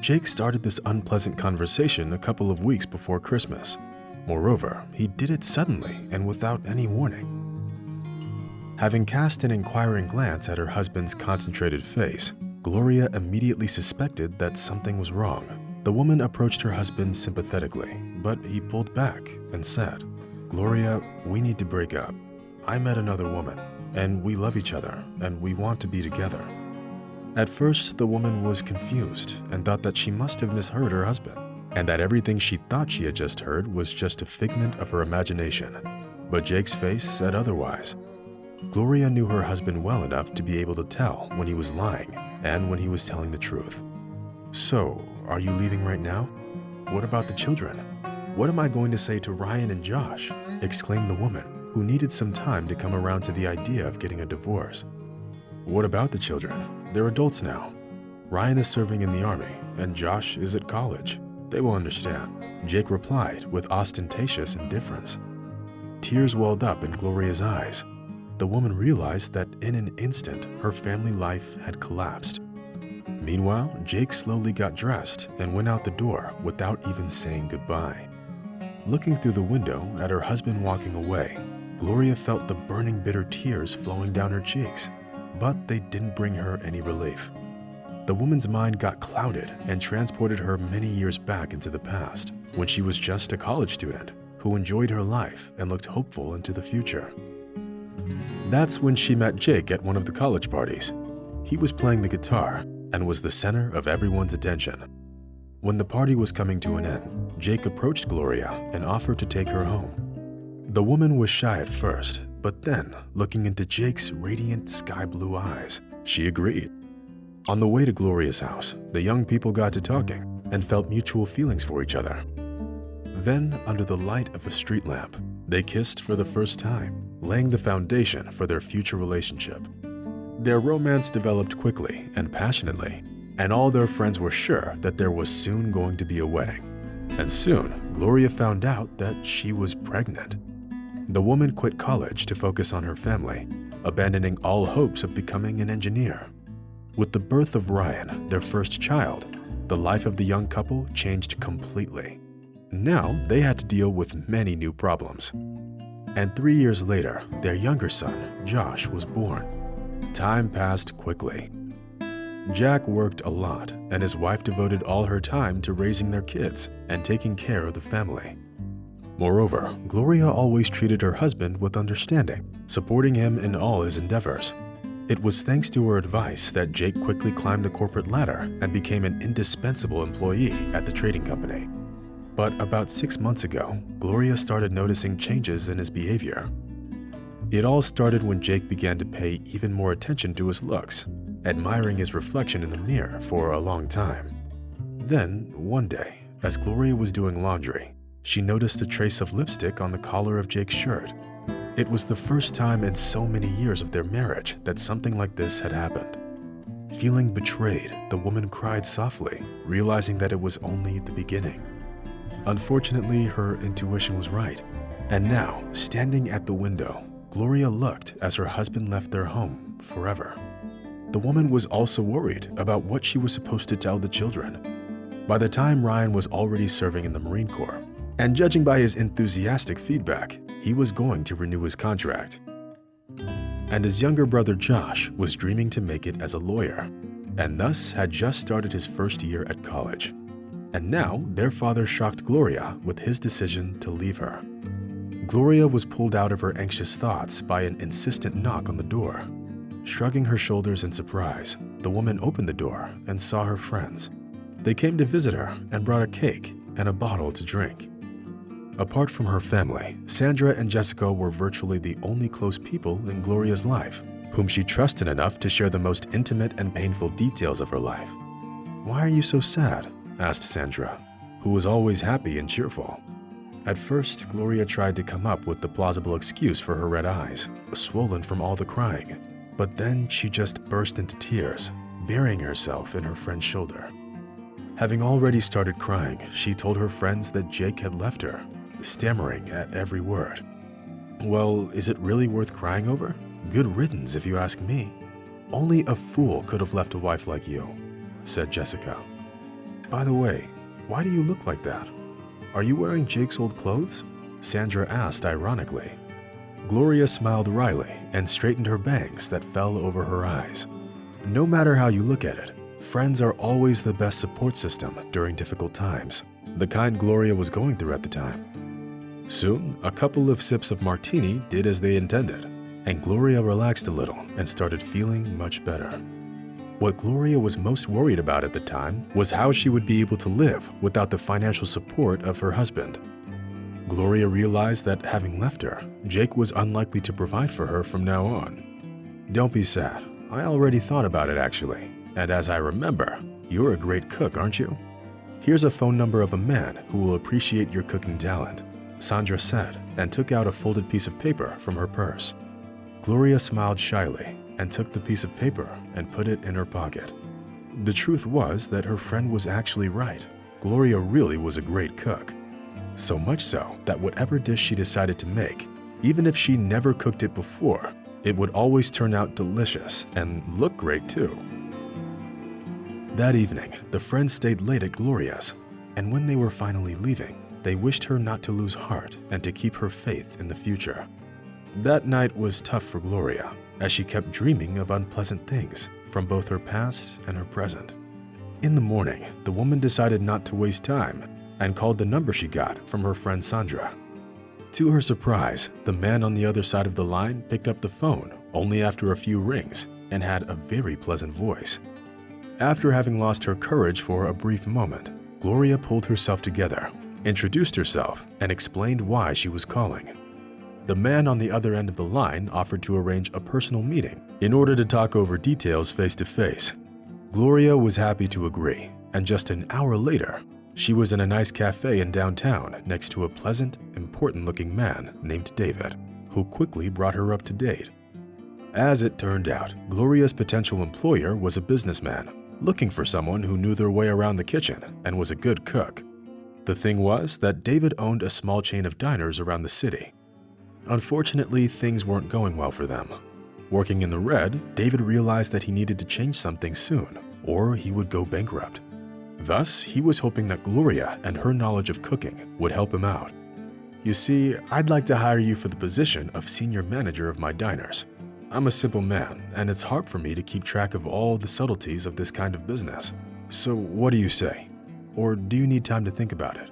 Jake started this unpleasant conversation a couple of weeks before Christmas. Moreover, he did it suddenly and without any warning. Having cast an inquiring glance at her husband's concentrated face, Gloria immediately suspected that something was wrong. The woman approached her husband sympathetically, but he pulled back and said, "Gloria, we need to break up. I met another woman, and we love each other, and we want to be together." At first, the woman was confused and thought that she must have misheard her husband, and that everything she thought she had just heard was just a figment of her imagination. But Jake's face said otherwise. Gloria knew her husband well enough to be able to tell when he was lying and when he was telling the truth. "So, are you leaving right now? What about the children? What am I going to say to Ryan and Josh?" exclaimed the woman, who needed some time to come around to the idea of getting a divorce. "What about the children? They're adults now. Ryan is serving in the army, and Josh is at college. They will understand," Jake replied with ostentatious indifference. Tears welled up in Gloria's eyes. The woman realized that in an instant, her family life had collapsed. Meanwhile, Jake slowly got dressed and went out the door without even saying goodbye. Looking through the window at her husband walking away, Gloria felt the burning bitter tears flowing down her cheeks, but they didn't bring her any relief. The woman's mind got clouded and transported her many years back into the past, when she was just a college student who enjoyed her life and looked hopeful into the future. That's when she met Jake at one of the college parties. He was playing the guitar and was the center of everyone's attention. When the party was coming to an end, Jake approached Gloria and offered to take her home. The woman was shy at first, but then, looking into Jake's radiant sky blue eyes, she agreed. On the way to Gloria's house, the young people got to talking and felt mutual feelings for each other. Then, under the light of a street lamp, they kissed for the first time, laying the foundation for their future relationship. Their romance developed quickly and passionately, and all their friends were sure that there was soon going to be a wedding. And soon, Gloria found out that she was pregnant. The woman quit college to focus on her family, abandoning all hopes of becoming an engineer. With the birth of Ryan, their first child, the life of the young couple changed completely. Now, they had to deal with many new problems. And 3 years later, their younger son, Josh, was born. Time passed quickly. Jack worked a lot, and his wife devoted all her time to raising their kids and taking care of the family. Moreover, Gloria always treated her husband with understanding, supporting him in all his endeavors. It was thanks to her advice that Jake quickly climbed the corporate ladder and became an indispensable employee at the trading company. But about 6 months ago, Gloria started noticing changes in his behavior. It all started when Jake began to pay even more attention to his looks, admiring his reflection in the mirror for a long time. Then, one day, as Gloria was doing laundry, she noticed a trace of lipstick on the collar of Jake's shirt. It was the first time in so many years of their marriage that something like this had happened. Feeling betrayed, the woman cried softly, realizing that it was only the beginning. Unfortunately, her intuition was right, and now, standing at the window, Gloria looked as her husband left their home forever. The woman was also worried about what she was supposed to tell the children. By the time Ryan was already serving in the Marine Corps, and judging by his enthusiastic feedback, he was going to renew his contract. And his younger brother Josh was dreaming to make it as a lawyer, and thus had just started his first year at college. And now, their father shocked Gloria with his decision to leave her. Gloria was pulled out of her anxious thoughts by an insistent knock on the door. Shrugging her shoulders in surprise, the woman opened the door and saw her friends. They came to visit her and brought a cake and a bottle to drink. Apart from her family, Sandra and Jessica were virtually the only close people in Gloria's life, whom she trusted enough to share the most intimate and painful details of her life. "Why are you so sad?" asked Sandra, who was always happy and cheerful. At first, Gloria tried to come up with the plausible excuse for her red eyes, swollen from all the crying, but then she just burst into tears, burying herself in her friend's shoulder. Having already started crying, she told her friends that Jake had left her, stammering at every word. "Well, is it really worth crying over? Good riddance if you ask me. Only a fool could have left a wife like you," said Jessica. By the way, why do you look like that? Are you wearing Jake's old clothes? Sandra asked ironically. Gloria smiled wryly and straightened her bangs that fell over her eyes. No matter how you look at it, friends are always the best support system during difficult times, the kind Gloria was going through at the time. Soon, a couple of sips of martini did as they intended, and Gloria relaxed a little and started feeling much better. What Gloria was most worried about at the time was how she would be able to live without the financial support of her husband. Gloria realized that having left her, Jake was unlikely to provide for her from now on. Don't be sad. I already thought about it actually, and as I remember, you're a great cook, aren't you? Here's a phone number of a man who will appreciate your cooking talent, Sandra said, and took out a folded piece of paper from her purse. Gloria smiled shyly and took the piece of paper and put it in her pocket. The truth was that her friend was actually right. Gloria really was a great cook. So much so that whatever dish she decided to make, even if she never cooked it before, it would always turn out delicious and look great too. That evening, the friends stayed late at Gloria's, and when they were finally leaving, they wished her not to lose heart and to keep her faith in the future. That night was tough for Gloria, as she kept dreaming of unpleasant things from both her past and her present. In the morning, the woman decided not to waste time and called the number she got from her friend Sandra. To her surprise, the man on the other side of the line picked up the phone only after a few rings and had a very pleasant voice. After having lost her courage for a brief moment, Gloria pulled herself together, introduced herself, and explained why she was calling. The man on the other end of the line offered to arrange a personal meeting in order to talk over details face to face. Gloria was happy to agree, and just an hour later, she was in a nice cafe in downtown next to a pleasant, important-looking man named David, who quickly brought her up to date. As it turned out, Gloria's potential employer was a businessman, looking for someone who knew their way around the kitchen and was a good cook. The thing was that David owned a small chain of diners around the city. Unfortunately, things weren't going well for them. Working in the red, David realized that he needed to change something soon, or he would go bankrupt. Thus, he was hoping that Gloria and her knowledge of cooking would help him out. You see, I'd like to hire you for the position of senior manager of my diners. I'm a simple man, and it's hard for me to keep track of all the subtleties of this kind of business. So what do you say? Or do you need time to think about it?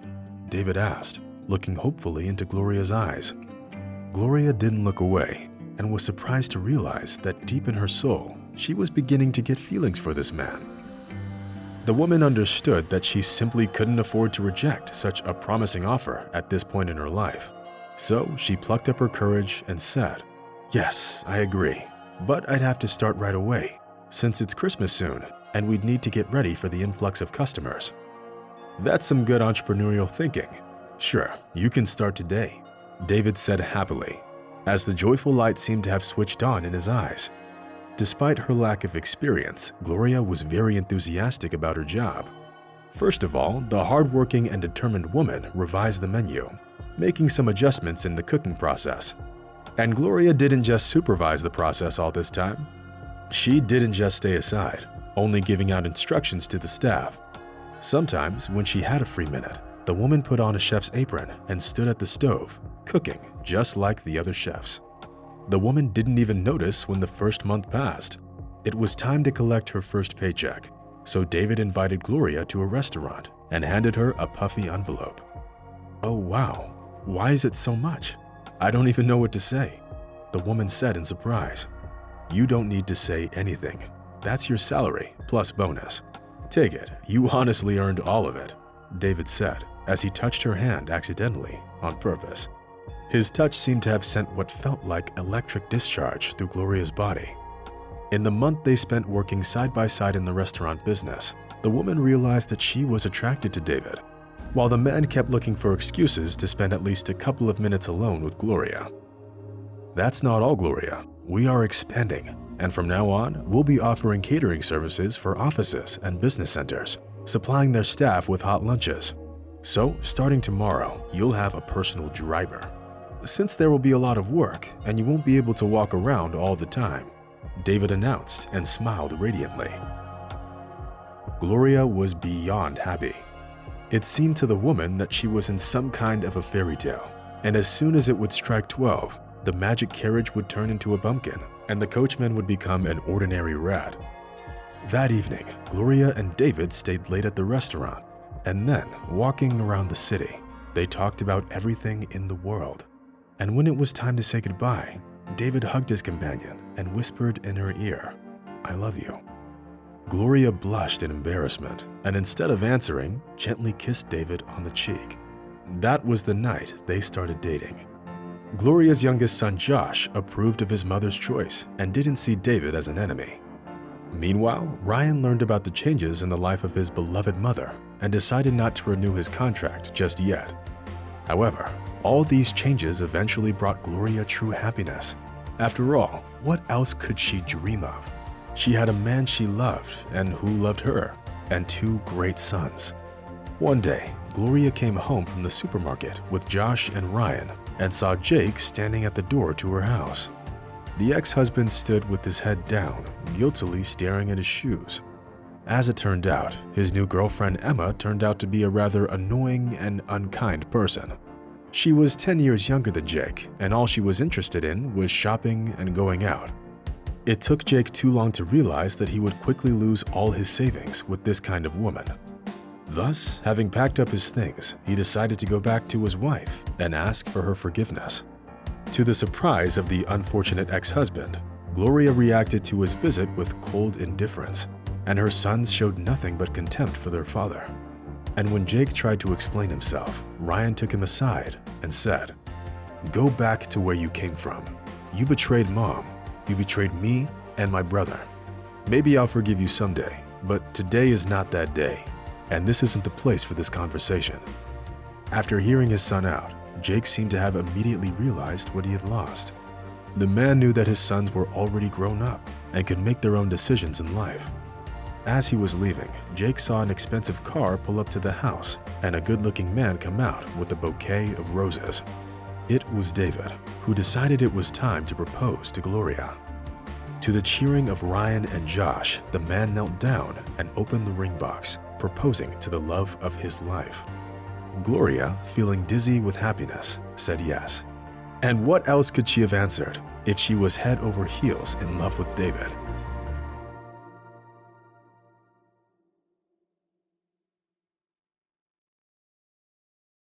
David asked, looking hopefully into Gloria's eyes. Gloria didn't look away and was surprised to realize that deep in her soul, she was beginning to get feelings for this man. The woman understood that she simply couldn't afford to reject such a promising offer at this point in her life. So she plucked up her courage and said, "Yes, I agree, but I'd have to start right away, since it's Christmas soon and we'd need to get ready for the influx of customers." That's some good entrepreneurial thinking. Sure, you can start today, David said happily, as the joyful light seemed to have switched on in his eyes. Despite her lack of experience, Gloria was very enthusiastic about her job. First of all, the hardworking and determined woman revised the menu, making some adjustments in the cooking process. And Gloria didn't just supervise the process all this time. She didn't just stay aside, only giving out instructions to the staff. Sometimes, when she had a free minute, the woman put on a chef's apron and stood at the stove, cooking just like the other chefs. The woman didn't even notice when the first month passed. It was time to collect her first paycheck, so David invited Gloria to a restaurant and handed her a puffy envelope. "Oh wow, why is it so much? I don't even know what to say," the woman said in surprise. "You don't need to say anything. That's your salary plus bonus. Take it, you honestly earned all of it," David said as he touched her hand accidentally on purpose. His touch seemed to have sent what felt like electric discharge through Gloria's body. In the month they spent working side by side in the restaurant business, the woman realized that she was attracted to David, while the man kept looking for excuses to spend at least a couple of minutes alone with Gloria. That's not all, Gloria. We are expanding, and from now on, we'll be offering catering services for offices and business centers, supplying their staff with hot lunches. So, starting tomorrow, you'll have a personal driver. Since there will be a lot of work and you won't be able to walk around all the time, David announced and smiled radiantly. Gloria was beyond happy. It seemed to the woman that she was in some kind of a fairy tale, and as soon as it would strike 12, the magic carriage would turn into a bumpkin, and the coachman would become an ordinary rat. That evening, Gloria and David stayed late at the restaurant, and then, walking around the city, they talked about everything in the world. And when it was time to say goodbye, David hugged his companion and whispered in her ear, "I love you." Gloria blushed in embarrassment, and instead of answering, gently kissed David on the cheek. That was the night they started dating. Gloria's youngest son Josh approved of his mother's choice and didn't see David as an enemy. Meanwhile, Ryan learned about the changes in the life of his beloved mother and decided not to renew his contract just yet. However, all these changes eventually brought Gloria true happiness. After all, what else could she dream of? She had a man she loved and who loved her, and 2 great sons. One day, Gloria came home from the supermarket with Josh and Ryan and saw Jake standing at the door to her house. The ex-husband stood with his head down, guiltily staring at his shoes. As it turned out, his new girlfriend Emma turned out to be a rather annoying and unkind person. She was 10 years younger than Jake, and all she was interested in was shopping and going out. It took Jake too long to realize that he would quickly lose all his savings with this kind of woman. Thus, having packed up his things, he decided to go back to his wife and ask for her forgiveness. To the surprise of the unfortunate ex-husband, Gloria reacted to his visit with cold indifference, and her sons showed nothing but contempt for their father. And when Jake tried to explain himself, Ryan took him aside and said, "Go back to where you came from. You betrayed Mom. You betrayed me and my brother. Maybe I'll forgive you someday, but today is not that day, and this isn't the place for this conversation." After hearing his son out, Jake seemed to have immediately realized what he had lost. The man knew that his sons were already grown up and could make their own decisions in life. As he was leaving, Jake saw an expensive car pull up to the house and a good-looking man come out with a bouquet of roses. It was David, who decided it was time to propose to Gloria. To the cheering of Ryan and Josh, the man knelt down and opened the ring box, proposing to the love of his life. Gloria, feeling dizzy with happiness, said yes. And what else could she have answered if she was head over heels in love with David?